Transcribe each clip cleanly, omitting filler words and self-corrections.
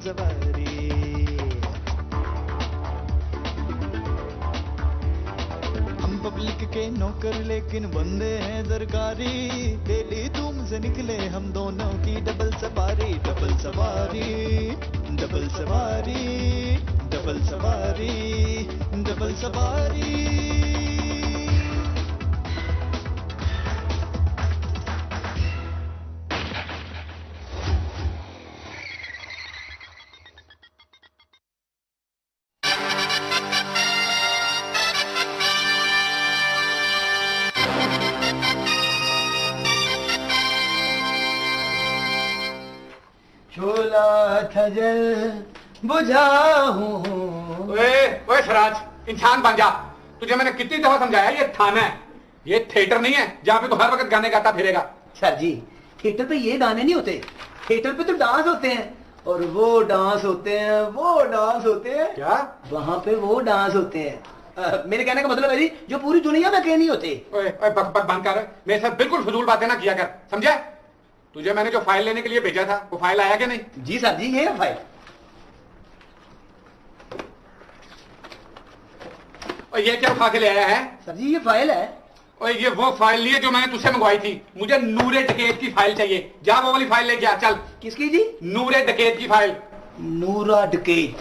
सवारी। हम पब्लिक के नौकर लेकिन बंदे हैं सरकारी, डेली धूम से निकले हम दोनों की डबल सवारी। डबल सवारी, डबल सवारी, डबल सवारी, डबल सवारी। शोला था जल बुझा हूँ। ओए सराज, इंसान बन जा। तुझे मैंने कितनी दफा समझाया ये थाना है, ये थिएटर नहीं है जहाँ पे तू हर वक्त गाने गाता फिरेगा। सर जी, थिएटर पे ये गाने नहीं होते, थिएटर पे तो डांस होते हैं, और वो डांस होते हैं, वो डांस होते हैं। क्या? वहाँ पे वो डांस होते हैं। मेरे कहने का मतलब है जी, जो पूरी दुनिया में कहीं नहीं होते। ओए बक बक बंद कर, मेरे साथ बिल्कुल फजूल बातें ना किया कर, समझा? तुझे मैंने जो फाइल लेने के लिए भेजा था वो फाइल आया कि नहीं? जी सर जी, ये है फाइल। और ये क्या उठा के ले आया है? सर जी, ये फाइल है। और ये वो फाइल नहीं है जो मैंने तुझसे मंगवाई थी। मुझे नूरे डकैत की फाइल चाहिए। जा वो वाली फाइल लेके आ, चल। किसकी जी? नूरे डकैत की फाइल। नूरा डकैत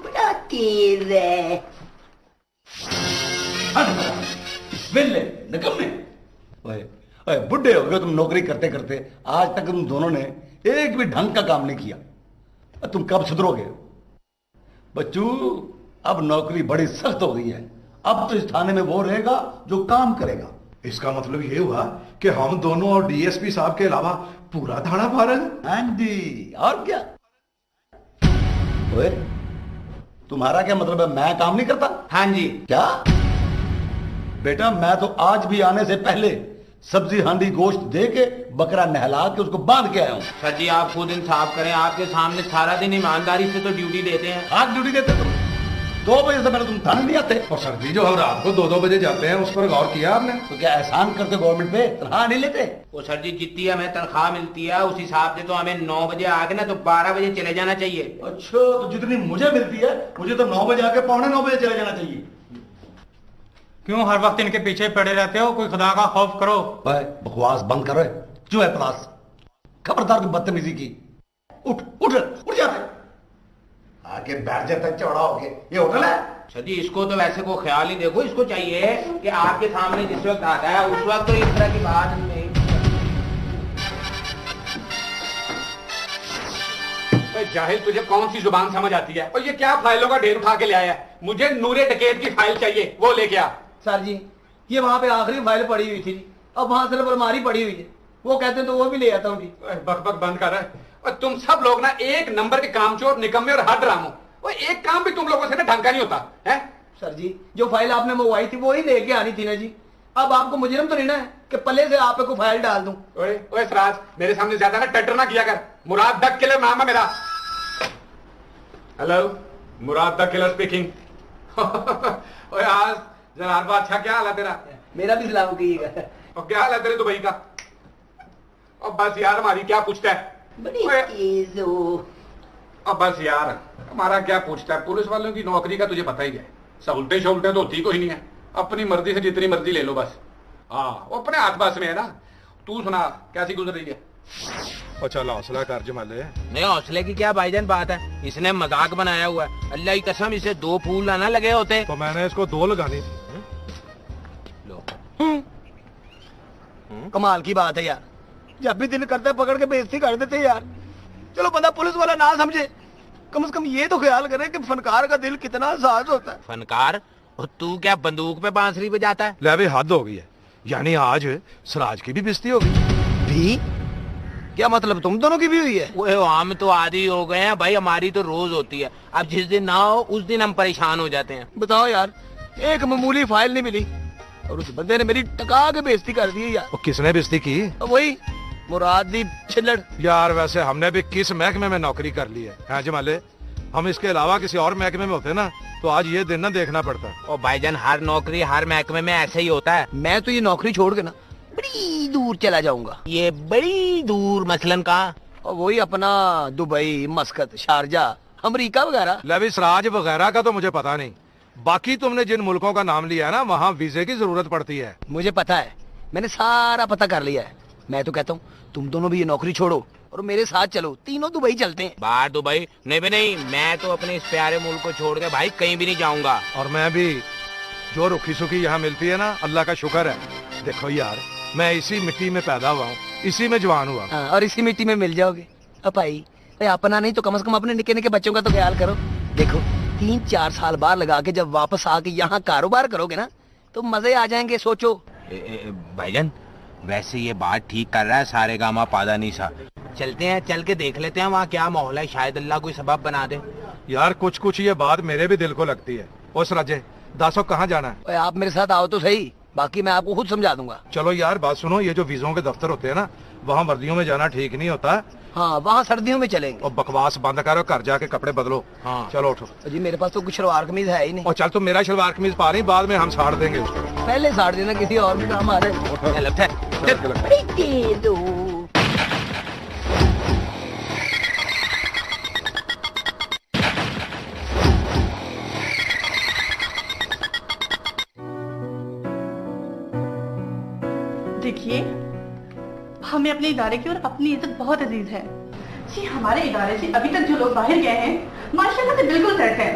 बड़ा तेज है। वेले निकम्मे, ओए बुढ़े हो गए तुम नौकरी करते करते। आज तक तुम दोनों ने एक भी ढंग का काम नहीं किया। तुम कब सुधरोगे? बच्चू, अब नौकरी बड़ी सख्त हो गई है। अब तो इस थाने में वो रहेगा जो काम करेगा। इसका मतलब ये हुआ कि हम दोनों और डीएसपी साहब के अलावा पूरा थाना फारग। हाँ जी, और क्या? ओए, तुम्हारा क्या मतलब है मैं काम नहीं करता? हाँ जी। क्या बेटा, मैं तो आज भी आने से पहले सब्जी हांडी गोश्त दे के बकरा नहला के उसको बांध के आया हूँ। सर जी, आप खुद इंसाफ करें, आपके सामने सारा दिन ईमानदारी से तो ड्यूटी देते हैं। आज ड्यूटी देते तुम 2 बजे से पहले तुम थाने नहीं आते। और सर जी, जो हम रात को 2-2 बजे जाते हैं उस पर गौर किया आपने? तो क्या एहसान करते गवर्नमेंट पे, तनख्वाह नहीं लेते? वो सर जी, जितनी हमें तनख्वाह मिलती है उस हिसाब से तो हमें 9 बजे आके ना तो 12 बजे चले जाना चाहिए। अच्छा, तो जितनी मुझे मिलती है मुझे तो 9 बजे आके 8:45 बजे चले जाना चाहिए। क्यों हर वक्त इनके पीछे पड़े रहते हो? कोई खुदा का खौफ करो। बकवास बंद करो, क्यों है प्लास? खबरदार तुम बदतमीजी की। उठ उठ उठ जाते आके बैठ जाता है चौड़ा होके। ये होटल है? सर जी, इसको तो वैसे को ख्याल ही देखो, इसको चाहिए कि आपके सामने जिस वक्त आता है उस वक्त तो इस तरह की बात नहीं। जाहिल, तुझे कौन सी जुबान समझ आती है? और ये क्या फाइलों का ढेर उठा के ले आया है? मुझे नूरे डकैत की फाइल चाहिए, वो लेके आ। सर जी, ये वहाँ पे आखिरी फाइल पड़ी हुई थी, अब वहाँ सिर्फ अलमारी पड़ी हुई है, वो कहते हैं तो वो भी ले आता हूँ जी। बक बक बंद कर। और तुम सब लोग ना एक नंबर के कामचोर, निकम्मे और हद रामो। वो एक काम भी तुम लोगों से ना ढंग का नहीं होता है। सर जी, जो फाइल आपने मंगवाई थी वो ही लेके आनी थी ना जी। अब आपको मुजरिम तो नहीं ना है कि पल्ले से आप को फाइल डाल दूं। ओए सराज, मेरे सामने ज्यादा ना टटर ना किया कर। मुराद द किलर नाम है मेरा। Hello, Murad the killer speaking. ओए आज जनाब, अच्छा क्या हाल है तेरा? मेरा भी सलाम कीजिएगा। और क्या हाल है तेरे दुबई का? और बस यार, हमारी क्या पूछता है? बड़ी तेज हो। अब बस यार, हमारा क्या पूछता है? पुलिस वालों की नौकरी का तुझे पता ही है, सहूलतें शहूलतें तो होती कोई नहीं है। अपनी मर्जी से जितनी मर्जी ले लो बस। हाँ, वो अपने हाथ पास में है ना। तू सुना, कैसी गुजर रही है? और चल हौसला कर जमाले। नहीं, हौसले की क्या भाईजान बात है, इसने मजाक बनाया हुआ है। अल्लाह की कसम, इसे 2 फूल ना लगे होते तो मैंने इसको 2 लगानी थी। कमाल की बात है यार, जब भी दिल करता है पकड़ के बेइज्जती कर देते हैं यार। चलो बंदा पुलिस वाला ना समझे, कम से कम ये तो ख्याल करे कि फनकार का दिल कितना साज होता है। फनकार? और तू क्या बंदूक पे बांसुरी बजाता है? ले भाई, हद हो गई है। यानी आज सराज की भी बेइज्जती हो गई। भी क्या मतलब, तुम दोनों की भी हुई है? वो हम तो आदी हो गए हैं भाई, हमारी तो रोज होती है। अब जिस दिन ना हो उस दिन हम परेशान हो जाते हैं। बताओ यार, एक मामूली फाइल नहीं मिली और उस बंदे ने मेरी टका के बेइज्जती कर दी यार। वो किसने बेइज्जती की? वही मुरादी छिल्लड़। यार वैसे हमने भी किस महकमे में नौकरी कर ली है? हाँ जमाले, हम इसके अलावा किसी और महकमे में होते ना तो आज ये दिन ना देखना पड़ता। और भाईजान, हर नौकरी हर महकमे में ऐसे ही होता है। मैं तो ये नौकरी छोड़ के ना बड़ी दूर चला जाऊंगा। ये बड़ी दूर मसलन कहाँ? और वही अपना दुबई, मस्कत, शारजा, अमेरिका वगैरह। लेवी सराज वगैरह का तो मुझे पता नहीं, बाकी तुमने जिन मुल्कों का नाम लिया है ना, वहाँ वीजे की जरूरत पड़ती है। मुझे पता है, मैंने सारा पता कर लिया है। मैं तो कहता हूँ तुम दोनों भी ये नौकरी छोड़ो और मेरे साथ चलो, तीनों दुबई चलते हैं। बाहर दुबई? नहीं भी नहीं, मैं तो अपने इस प्यारे मुल्क को छोड़ के भाई कहीं भी नहीं जाऊंगा। और मैं भी, जो रुखी सुखी यहाँ मिलती है ना, अल्लाह का शुक्र है। देखो यार, मैं इसी मिट्टी में पैदा हुआ हूँ, इसी में जवान हुआ। हाँ, और इसी मिट्टी में मिल जाओगे। भाई अपना नहीं तो कम से कम अपने निके निके बच्चों का तो ख्याल करो। देखो 3-4 साल बाहर लगा के जब वापस आके यहाँ कारोबार करोगे ना तो मजे आ जाएंगे। सोचो। भाईजान वैसे ये बात ठीक कर रहा है सारे गामा पादा नीसा। चलते हैं, चल के देख लेते हैं वहाँ क्या माहौल है, शायद अल्लाह कोई सबब बना दे। यार कुछ कुछ ये बात मेरे भी दिल को लगती है। उस राजे दासो कहाँ जाना है? आप मेरे साथ आओ तो सही, बाकी मैं आपको खुद समझा दूंगा। चलो यार बात सुनो, ये जो वीजों के दफ्तर होते हैं ना, वहाँ वर्दियों में जाना ठीक नहीं होता। हाँ, वहाँ सर्दियों में चलेंगे। और बकवास बंद करो, घर जाके कपड़े बदलो। हाँ चलो उठो। जी मेरे पास तो कुछ शलवार कमीज है ही नहीं। और चल तुम मेरा शलवार कमीज पा रही, बाद में हम साड़ देंगे उसको। पहले साड़ देना, किसी और भी काम आ रहा है। देखिए, हमें अपने इदारे की और अपनी इज्जत बहुत अजीज है जी। हमारे इदारे से अभी तक जो लोग बाहर गए हैं माशाल्लाह से बिल्कुल सेट हैं,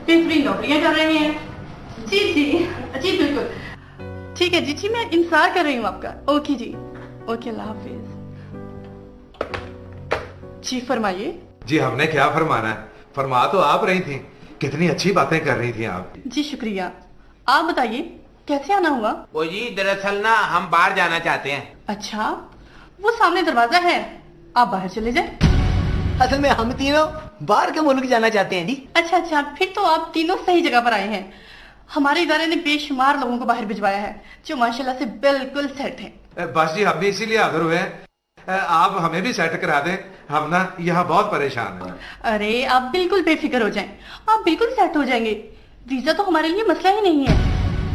बेहतरीन नौकरियां कर रहे हैं। जी जी जी बिल्कुल ठीक है जी। मैं इंतजार कर रही हूँ आपका। ओके जी, ओके, अल्लाह हाफिज। जी फरमाइए। जी हमने क्या फरमाना है, फरमा तो आप रही थी, कितनी अच्छी बातें कर रही थी आप। जी शुक्रिया। आप बताइए कैसे आना हुआ? वो जी दरअसल ना हम बाहर जाना चाहते हैं। अच्छा, वो सामने दरवाजा है, आप बाहर चले जाएं। असल में हम तीनों बाहर के मुल्क जाना चाहते हैं जी। अच्छा अच्छा, फिर तो आप तीनों सही जगह पर आए हैं। हमारे इदारे ने बेशुमार लोगों को बाहर भिजवाया है जो माशाल्लाह से बिल्कुल सेट हैं। बस जी हम भी इसीलिए हाजिर हुए हैं, आप हमें भी सेट करा दें, हम ना यहाँ बहुत परेशान हैं। अरे आप बिल्कुल बेफिक्र हो जाएं, आप बिल्कुल सेट हो जाएंगे। वीजा तो हमारे लिए मसला ही नहीं है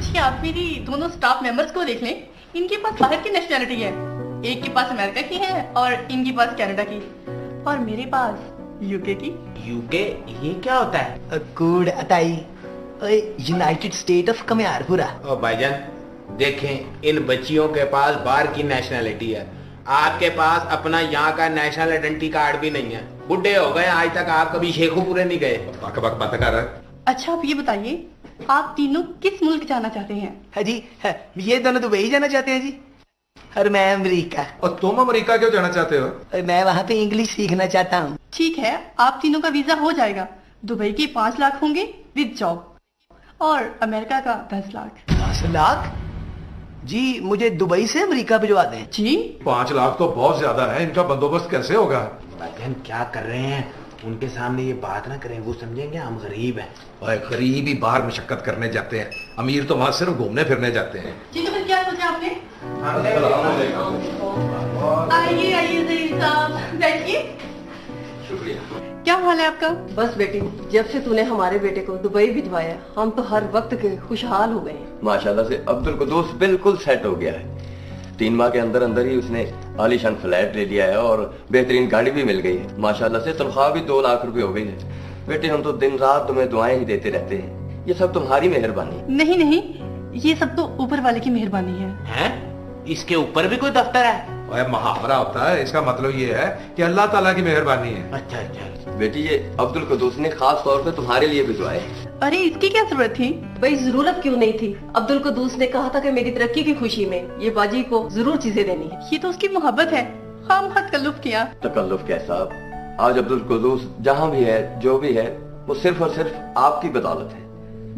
जी। आप मेरी दोनों स्टाफ मेंबर्स को देख लें, इनके पास बाहर की नेशनैलिटी है। एक के पास अमेरिका की है और इनके पास कनाडा की, और मेरे पास यूके की। यूके ये क्या होता है? गुड अताई, यूनाइटेड स्टेट ऑफ कमियारपुरा। ओ भाईजान देखें, इन बच्चियों के पास बाहर की नेशनैलिटी है, आपके पास अपना यहाँ का नेशनल आइडेंटिटी कार्ड भी नहीं है। बुढ़े हो गए, आज तक आप कभी शेखुपुरे नहीं गए। बक बक बात कर रहा है। अच्छा आप ये बताइए, आप तीनों किस मुल्क जाना चाहते हैं? है जी, ये दोनों दुबई जाना चाहते हैं जी, और मैं अमेरिका। और तुम अमेरिका क्यों जाना चाहते हो? मैं वहाँ पे इंग्लिश सीखना चाहता हूँ। ठीक है, आप तीनों का वीजा हो जाएगा। दुबई के 5 लाख होंगे विद जॉब, और अमेरिका का 10 लाख। 10 लाख? जी मुझे दुबई से अमेरिका भिजवा दें। जी 5 लाख तो बहुत ज्यादा है, इनका बंदोबस्त कैसे होगा? भाईजान क्या कर रहे हैं, उनके सामने ये बात ना करें, वो समझेंगे हम गरीब हैं। और गरीब ही बाहर मशक्कत करने जाते हैं, अमीर तो वहाँ सिर्फ घूमने फिरने जाते हैं। जी तो फिर क्या सोचा आपने? आइए आइए ज़हीर साहब, बैठिए। शुक्रिया। क्या हाल है आपका? बस बेटी, जब से तूने हमारे बेटे को दुबई भिजवाया हम तो हर वक्त के खुशहाल हो गए। माशाल्लाह से अब्दुल कुद्दूस बिल्कुल सेट हो गया है। 3 माह के अंदर अंदर ही उसने आलीशान फ्लैट ले लिया है और बेहतरीन गाड़ी भी मिल गई है। माशाल्लाह से तनख्वाह भी 2 लाख रुपए हो गई है। बेटे हम तो दिन रात तुम्हें दुआएं ही देते रहते हैं, ये सब तुम्हारी मेहरबानी। नहीं नहीं, ये सब तो ऊपर वाले की मेहरबानी है। हैं? इसके ऊपर भी कोई दफ्तर है? और मुहावरा होता है, इसका मतलब ये है कि अल्लाह ताला की मेहरबानी है। अच्छा अच्छा। बेटी ये अब्दुल कुद्दूस ने खास तौर पे तुम्हारे लिए भिजवाए। अरे इसकी क्या जरूरत थी? भाई जरूरत क्यों नहीं थी, अब्दुल कुद्दूस ने कहा था कि मेरी तरक्की की खुशी में ये बाजी को जरूर चीजें देनी है। ये तो उसकी मोहब्बत है, हम हद तकल्लुफ किया। तकल्लुफ कैसा? आज अब्दुल कुद्दूस जहाँ भी है, जो भी है, वो सिर्फ और सिर्फ आपकी बदौलत है।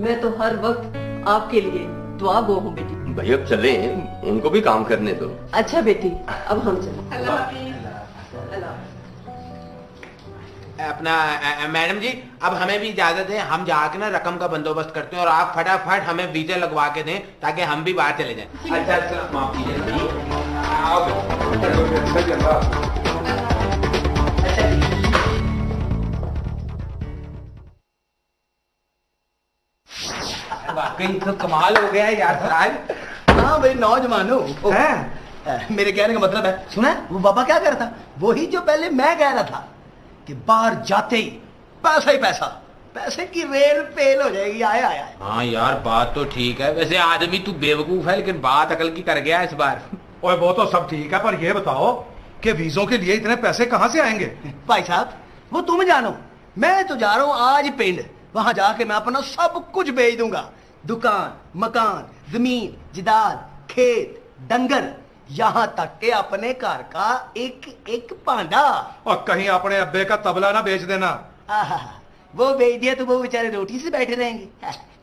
मैं तो हर वक्त आपके लिए दुआ गो हूँ बेटी। भाई अब चले, उनको भी काम करने दो। अच्छा बेटी, अब हम चलें। अल्लाह हाफिज। अपना मैडम जी अब हमें भी इजाजत है, हम जाके ना रकम का बंदोबस्त करते हैं और आप फटाफट हमें वीजा लगवा के दें ताकि हम भी बाहर चले जाएं। अच्छा अच्छा माफ कीजिए। वाकई तो कमाल हो गया यार सराज। हाँ भाई नौजवानों, मेरे कहने का मतलब है, सुना है वो बाबा क्या कह रहा था, वही जो पहले मैं कह रहा था कि बाहर जाते ही पैसा ही पैसा, पैसे की रेल फेल हो जाएगी। आया आया। हाँ यार बात तो ठीक है, वैसे आदमी तू बेवकूफ है लेकिन बात अकल की कर गया इस बार। ओए वो तो सब ठीक है, पर ये बताओ कि वीजों के लिए इतने पैसे कहाँ से आएंगे? भाई साहब वो तुम जानो, मैं तो जा रहा हूँ आज पिंड, वहां जाके मैं अपना सब कुछ बेच दूंगा, दुकान, मकान, जमीन, जिदाद, खेत, डंगर, यहाँ तक के अपने घर का एक एक पांडा। और कहीं अपने अब्बे का तबला ना बेच देना। आहा, वो बेच दिया तो वो बेचारे रोटी से बैठे रहेंगे।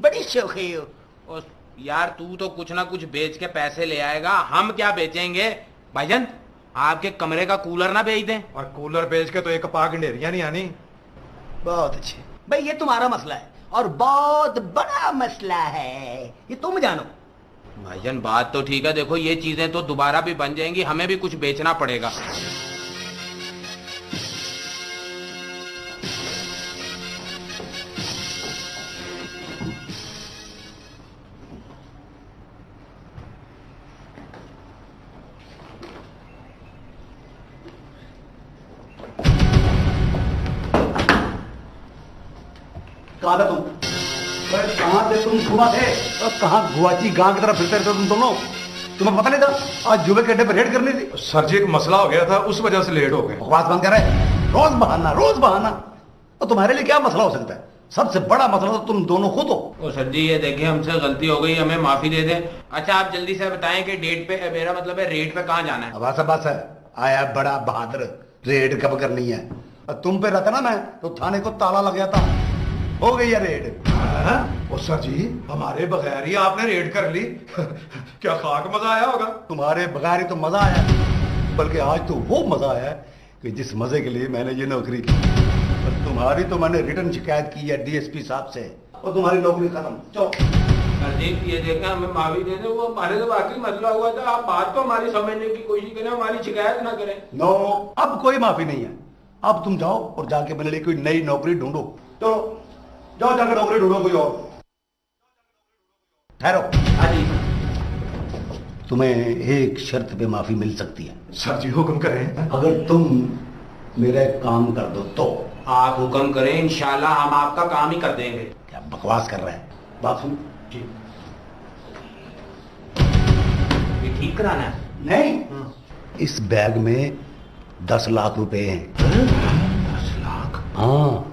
बड़ी शौकी हो। और यार तू तो कुछ ना कुछ बेच के पैसे ले आएगा, हम क्या बेचेंगे? भाईजान आपके कमरे का कूलर ना बेच दें। और कूलर बेच के तो एक पाग ढेरियां नहीं आनी। बहुत अच्छे भाई, ये तुम्हारा मसला है और बहुत बड़ा मसला है, ये तुम जानो। भाईजान बात तो ठीक है, देखो ये चीजें तो दोबारा भी बन जाएंगी, हमें भी कुछ बेचना पड़ेगा। कहाँ था तुम? कहाँ थे तुम? घुमा थे और कहाँ गुआची गांव की तरफ फिरते रहते तुम दोनों? तुम्हें पता नहीं था आज जुबे के अड्डे पर रेड करनी थी? सर जी एक मसला हो गया था, उस वजह से लेट हो गए। बकवास बंद कर रहे, रोज बहाना रोज बहाना। और तुम्हारे लिए क्या मसला हो सकता है? सबसे बड़ा मसला तो तुम दोनों खुद हो। ओ सर जी ये देखिए हमसे गलती हो गई, हमें माफी दे दें। अच्छा आप जल्दी से बताएं कि डेट पे, मेरा मतलब है रेट पे कहाँ जाना है? बस है, आया बड़ा बहादुर, रेड कब करनी है? और तुम पे रहता ना मैं तो थाने को ताला लग गया था, हो गई है रेड। ओ सर जी हमारे बगैर ही आपने रेड कर ली। क्या खाक मजा आया होगा? तुम्हारे बगैर ही तो मजा आया, बल्कि आज तो वो मजा आया कि जिस मजे के लिए मैंने ये नौकरी की। और तुम्हारी तो मैंने रिटर्न शिकायत की है डीएसपी साहब से, और तुम्हारी नौकरी खत्म। चलो जी ये देखें हमें माफी दे दें, वो हमारे तो बाकी मसला हुआ था, आप बात तो हमारी समझने की कोशिश करें, हमारी शिकायत ना करें। नो, अब कोई माफी नहीं है। अब तुम जाओ और जाके मेरे लिए कोई नई नौकरी ढूंढो। चलो जाओ जाकर नौकरी ढूंढो कोई और। ठहरो, तुम्हें एक शर्त पे माफी मिल सकती है। सर जी हुक्म करें। अगर तुम मेरा काम कर दो तो। आप हुक्म करें, इंशाल्लाह हम आपका काम ही कर देंगे। क्या बकवास कर रहा है? बात सुन जी। ये ठीक कराना है? नहीं, इस बैग में 10 लाख रुपए हैं। 10 लाख? हाँ,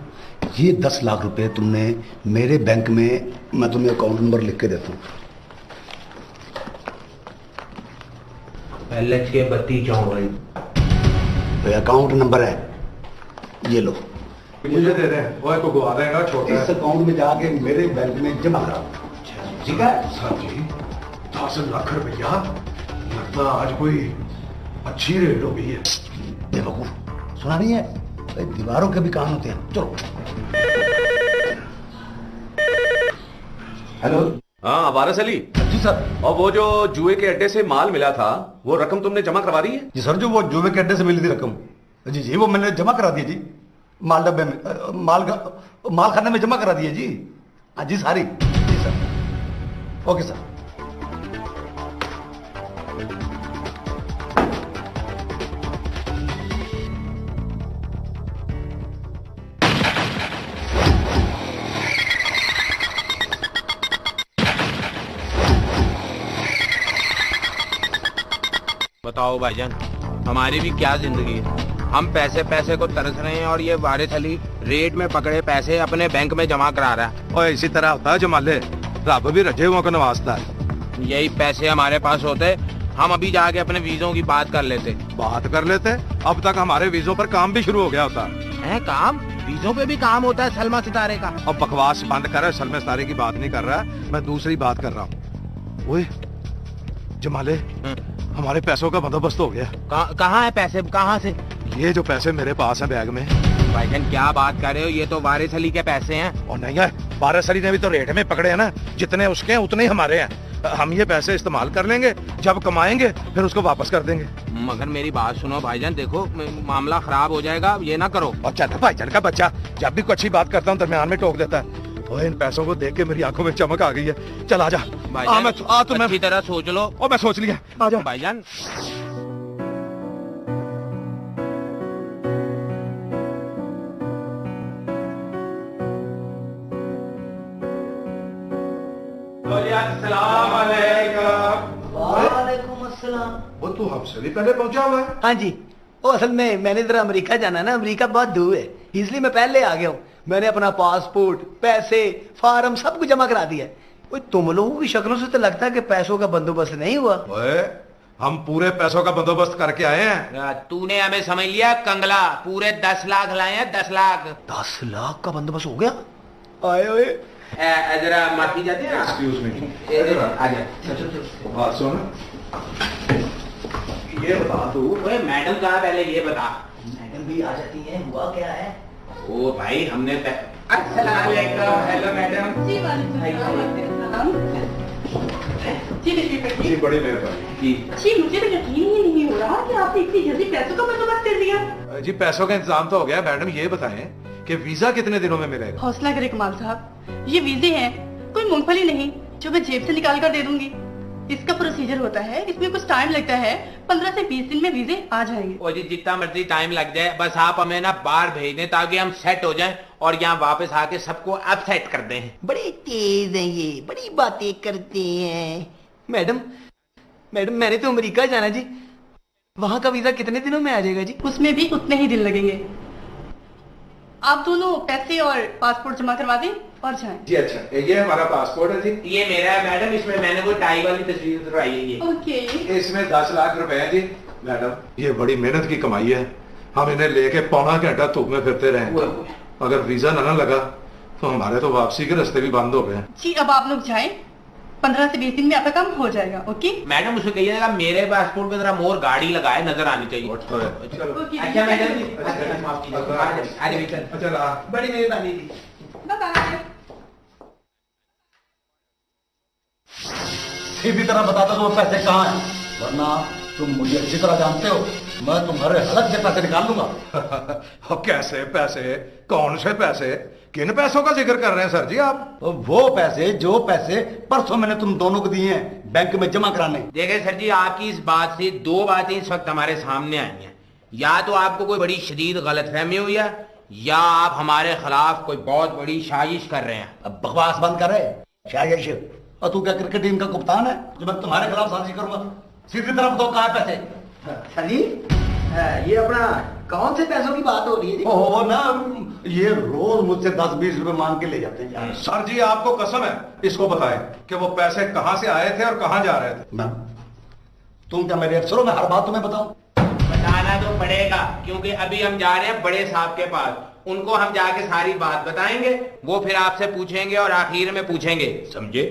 ये 10 लाख रुपए तुमने मेरे बैंक में, मैं तुम्हें अकाउंट नंबर लिख के देता हूँ। LH32 अकाउंट नंबर है, ये लो। मुझे दे दें, वो को गुआ देगा छोटा। इस अकाउंट में जाके मेरे बैंक में जमा कराओ, ठीक है? सर जी 10 लाख रुपया, लगता आज कोई अच्छी रेट हो गई है। बेवकूफ, सुना नहीं है? दीवारों के भी काम होते हैं। चलो। हेलो। हाँ वारिस अली जी सर। और वो जो जुए के अड्डे से माल मिला था वो रकम तुमने जमा करवा दी है? जी सर, जो वो जुए के अड्डे से मिली थी रकम, जी जी वो मैंने जमा करा दी जी, माल डब्बे में, माल खाने में जमा करा दी है जी। हाँ जी सारी। जी सर, ओके सर। बताओ भाईजान हमारी भी क्या जिंदगी है, हम पैसे पैसे को तरस रहे हैं और ये वारिस अली रेट में पकड़े पैसे अपने बैंक में जमा करा रहा है। और इसी तरह होता है जमाले, रब भी रजे हुआ को नवाजता है। यही पैसे हमारे पास होते हम अभी जाके अपने वीजों की बात कर लेते। अब तक हमारे वीजों पर काम भी शुरू हो गया होता है। काम? वीजों पे भी काम होता है सलमा सितारे का? अब बकवास बंद कर, सलमा सितारे की बात नहीं कर रहा, मैं दूसरी बात कर रहा हूँ। ओए जमाले, हमारे पैसों का बंदोबस्त हो गया। कहाँ है पैसे? कहाँ से? ये जो पैसे मेरे पास हैं बैग में। भाईजान क्या बात कर रहे हो, ये तो वारिस अली के पैसे हैं। और नहीं है, वारिस अली ने भी तो रेट में पकड़े हैं ना, जितने उसके हैं उतने ही हमारे हैं। हम ये पैसे इस्तेमाल कर लेंगे, जब कमाएंगे फिर उसको वापस कर देंगे। मगर मेरी बात सुनो भाईजान, देखो मामला खराब हो जाएगा, ये ना करो। अच्छा था भाईजान का बच्चा, जब भी कोई अच्छी बात करता हूँ दरमियान में टोक देता है। ओए इन पैसों को देख के मेरी आंखों में चमक आ गई है। चल आजा। अच्छी तरह सोच लो। और मैं सोच लिया, आजा भाईजान। अस्सलाम वालेकुम। वालेकुम अस्सलाम। वो तू हमसे भी पहले पहुंचा हुआ है। हाँ जी, वो असल में मैंने जरा अमेरिका जाना है ना, अमेरिका बहुत दूर है, इसलिए मैं पहले आ गया हूँ। मैंने अपना पासपोर्ट, पैसे, फार्म सब कुछ जमा करा दिया है। ओए, तुम लोगों की शक्लों से तो लगता है कि पैसों का बंदोबस्त नहीं हुआ। ओए, हम पूरे पैसों का बंदोबस्त करके आए हैं। तूने हमें समझ लिया कंगला, पूरे 10 लाख लाए हैं, 10 लाख। 10 लाख का बंदोबस्त हो गया? आए ओए, जरा माफी जाते हैं। Excuse me. आ जा। हाँ सुन, ये बता तू। ओए मैडम कहाँ, पहले ये बता। मैडम भी आ जाती है, हुआ क्या है? ओ भाई हमने अस्सलाम वालेकुम। Hello madam. जी वालेकुम। जी तशरीफ रखिए। जी बड़ी मेहरबानी। जी मुझे तो यकीन ही नहीं हो रहा कि आपने इतनी जल्दी पैसों का बंदोबस्त कर दिया। जी पैसों का इंतजाम तो हो गया। मैडम ये बताएं कि वीजा कितने दिनों में मिलेगा? हौसला करें कमाल साहब, ये वीजे हैं, कोई मूंगफली नहीं जो मैं जेब से निकाल कर दे दूंगी। इसका प्रोसीजर होता है, इसमें कुछ टाइम लगता है, 15 से 20 दिन में वीजे आ जाएंगे। ओ जी जितना मर्जी टाइम लग जाए, बस आप हमें ना बाहर भेज दें ताकि हम सेट हो जाएं और यहाँ वापस आके सबको अपसेट कर दें। बड़े तेज हैं ये, बड़ी बातें करते हैं। मैडम मैंने तो अमेरिका जाना जी, वहां का वीजा कितने दिनों में आ जाएगा जी? उसमें भी उतने ही दिन लगेंगे। आप दोनों पैसे और पासपोर्ट जमा करवा दें और जाएं। जी अच्छा, ये हमारा पासपोर्ट है जी। ये मेरा है मैडम, इसमें मैंने कोई टाई वाली तस्वीर उतरवाई है ये। ओके। इसमें 10 लाख रुपए हैं जी। मैडम ये बड़ी मेहनत की कमाई है, हम इन्हें लेके पौना घंटा धूप में फिरते रहे। अगर वीजा ना लगा तो हमारे तो वापसी के रास्ते भी बंद हो गए। जी अब आप लोग जाएं, 15 से 20 दिन में आपका काम हो जाएगा। ओके मैडम उसे कहिएगा मेरे पासपोर्ट पे जरा मोर गाड़ी लगाए, नजर आनी चाहिए। ओके। अच्छा मैडम जी, माफ कीजिए। चला, बड़ी मेहरबानी जी। बाय। सीधी तरह बताता तो वो पैसे कहाँ हैं, वरना तुम मुझे अच्छी तरह जानते हो, मैं तुम्हारे हलक से पैसे निकाल लूंगा। कैसे पैसे? कौन से पैसे? किन पैसों का जिक्र कर रहे हैं सर जी आप? तो वो पैसे जो पैसे परसों मैंने तुम दोनों को दिए हैं बैंक में जमा कराने। देखिए सर जी, आपकी इस बात से 2 बातें इस वक्त हमारे सामने आई हैं। या तो आपको कोई बड़ी शदीद गलतफहमी हुई है, या आप हमारे खिलाफ कोई बहुत बड़ी साजिश कर रहे हैं। अब बकवास बंद कर रहे साजिश। और तू क्या क्रिकेट टीम का कप्तान है जो मैं तुम्हारे खिलाफ साजिश करूंगा? सीधी तरह बताओ कहाँ है पैसे? सर जी, ये अपना कौन से पैसों की बात हो रही है जी? ओहो ना, ये रोज मुझसे 10-20 रुपए मांग के ले जाते हैं। सर जी आपको कसम है, इसको बताएं कि वो पैसे कहां से आए थे और कहां जा रहे थे। ना तुम क्या मेरे अफसरों में हर बात तुम्हें बताओ? बताना तो पड़ेगा, क्योंकि अभी हम जा रहे हैं बड़े साहब के पास। उनको हम जाके सारी बात बताएंगे, वो फिर आपसे पूछेंगे और आखिर में पूछेंगे समझे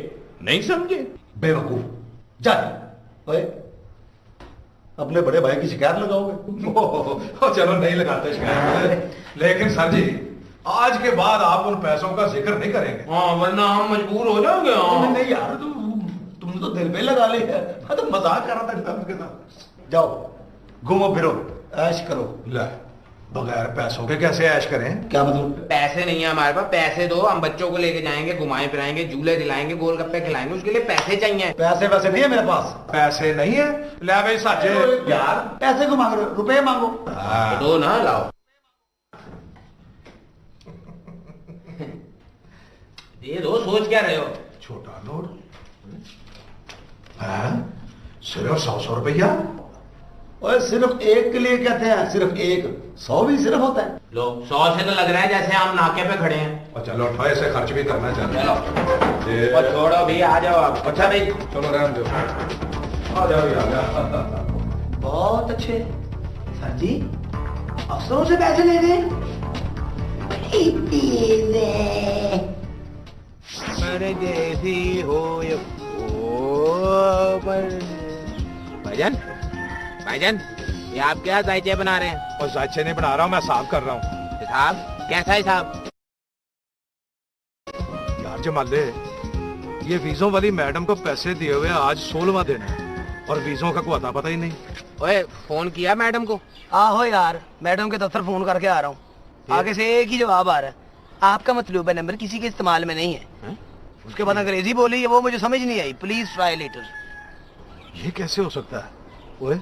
नहीं समझे। बेवकूफ, जाए अपने बड़े भाई की शिकायत लगाओगे? चलो नहीं लगाते शिकायत, लेकिन सर जी आज के बाद आप उन पैसों का जिक्र नहीं करेंगे। हाँ वरना हम मजबूर हो जाओगे। नहीं यार, तुमने तो दिल पे लगा लिया। मैं तो मजाक कर रहा था आपके साथ। जाओ घूमो फिरो, ऐश करो। ले, बगैर पैसों के कैसे ऐश करें? क्या मतलब? पैसे नहीं है हमारे पास, पैसे दो, हम बच्चों को लेके जाएंगे, घुमाए फिराएंगे, झूले दिलाएंगे, गोलगप्पे खिलाएंगे, उसके लिए पैसे चाहिए। पैसे वैसे नहीं है मेरे पास। पैसे नहीं है? ले भाई साजे यार, पैसे को मांग रहे हो, रुपए मांगो। दो ना, लाओ। दे दो, सोच क्या रहे हो? छोटा नोट है, सिर्फ 100 रुपया। और सिर्फ एक के लिए कहते हैं, सिर्फ एक, 100 भी सिर्फ होता है। लो 100 से तो लग रहा है जैसे हम नाके पे खड़े हैं। और चलो उठाए से खर्च भी करना चाहिए। और छोड़ो भी, आ जाओ आप। अच्छा भाई चलो रहने दो, आ जाओ यार। बहुत अच्छे सर जी, अफसरों से पैसे ले गए। परदेसी हो भाईजान, भाईजान ये आप क्या जायचे बना रहे हैं? और जायचे नहीं बना रहा हूँ, मैं साफ कर रहा हूँ। साहब कैसा है साहब? यार जमाले, ये वीजों वाली मैडम को पैसे दिए हुए आज 16वां दिन है और वीजों का कोई अता पता ही नहीं। ओए फोन किया मैडम को? आहो यार, मैडम के दफ्तर फोन करके आ रहा हूँ, आगे से एक ही जवाब आ रहा है, आपका मतलूबा नंबर किसी के इस्तेमाल में नहीं है। उसके बाद अंग्रेजी बोली है, वो मुझे समझ नहीं आई, प्लीज ट्राई लेटर। ये कैसे हो सकता है? ओए,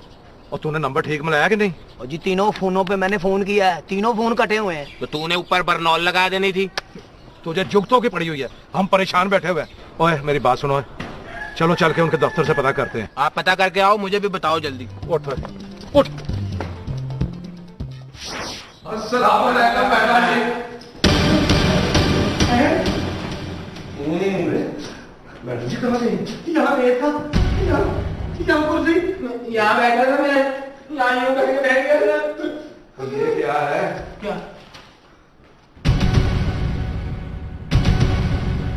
और तूने नंबर ठीक मिलाया कि नहीं? और जी तीनों फोनों पे मैंने फोन किया है, तीनों फोन कटे हुए हैं। तो तूने ऊपर बरनौल लगा देनी थी। तुझे जुगतों की पड़ी हुई है, हम परेशान बैठे हुए हैं। ओए मेरी बात सुनो, चलो चल के उनके दफ्तर से पता करते हैं। आप पता करके आओ, मुझे भी बताओ जल्दी। उठ उठ। अस्सलाम वालेकुम मैडम जी। मैडम जी कहाँ गई? यहाँ गया था, यहाँ कुर्सी, यहाँ बैठा था मैं, यहाँ यूं करके बैठ गया था। ये क्या है? क्या?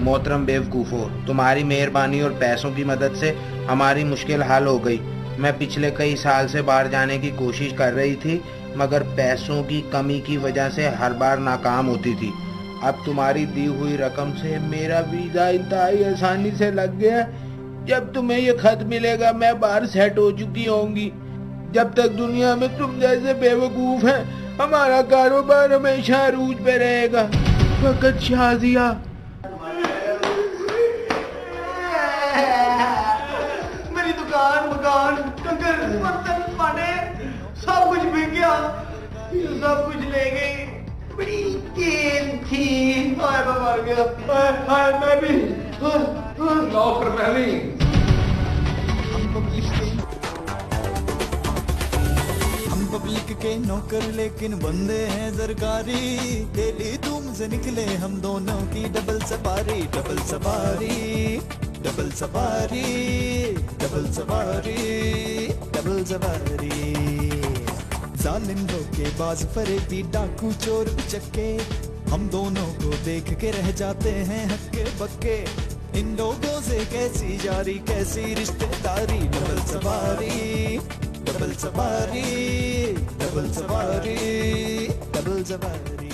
मोहतरम बेवकूफो, तुम्हारी मेहरबानी और पैसों की मदद से हमारी मुश्किल हल हो गई। मैं पिछले कई साल से बाहर जाने की कोशिश कर रही थी, मगर पैसों की कमी की वजह से हर बार नाकाम होती थी। अब तुम्हारी दी हुई रकम से मेरा वीजा इंतहाई आसानी से लग गया। जब तुम्हें ये खत मिलेगा मैं बाहर सेट हो चुकी होंगी। जब तक दुनिया में तुम जैसे बेवकूफ हैं, हमारा कारोबार हमेशा अरूज पे रहेगा। फकत शाजिया। मेरी दुकान, मकान, डंगर, बर्तन, पाने सब कुछ बिक गया, सब कुछ ले गई। बड़ी तेल थी, हाय मैं मर गया, हाय मैं भी, नौकर मैं भी। हम पब्लिक के नौकर लेकिन बंदे हैं सरकारी, डेली धूम से निकले हम दोनों की डबल सवारी, डबल सवारी, डबल सवारी, डबल सवारी, डबल सवारी। जालिम धोखेबाज फरेबी डाकू चोर उचक्के, हम दोनों को देख के रह जाते हैं हक्के बक्के। इन लोगों से कैसी जारी कैसी रिश्तेदारी, डबल सवारी, डबल सवारी, डबल सवारी, डबल सवारी।